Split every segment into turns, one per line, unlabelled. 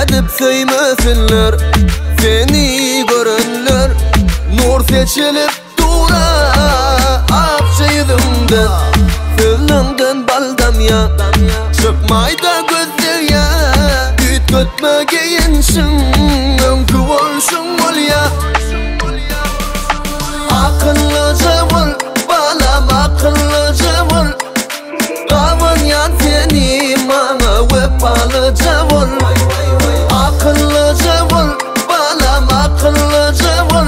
edip söymesinler, seni görenler. Nur seçilip dura akşeydimden, sözlerinden baldam ya, çıkmayda gözler ya. Üt götme giyinsin, önkü olsun ol ya. Akıllıca ol, balam akıllıca ol. Kavan yan seni bana vefalıca ol. Akıllıca ol, balam akıllıca ol.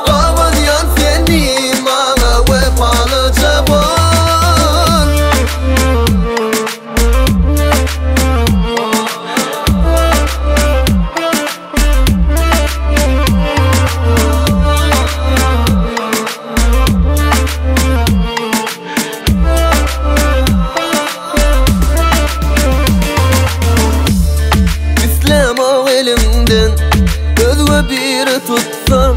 Kavan yan seni bana vefalıca ol. Elimden özve biri tutsa,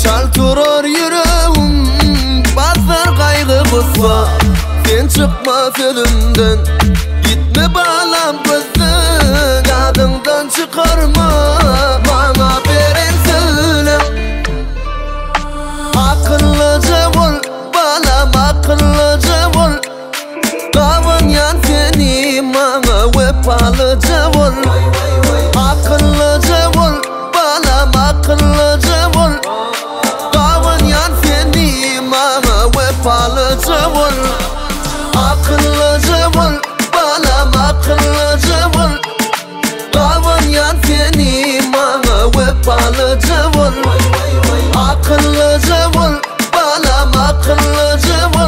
şal turar yüreğim, basar kaygı kussa. Sen çıkma sözümden, gitme bağlam gözün, yadından çıkarma, bana veren söyle. Akıllıca ol, balam akıllıca ol. Kavan yan seni bana vefalıca ol. Akıllıca ol, balam akıllıca ol. Kavan yan seni bana vefalıca ol. Akıllıca ol, balam akıllıca ol. Kavan yan seni bana vefalıca ol. Akıllıca ol, balam akıllıca ol.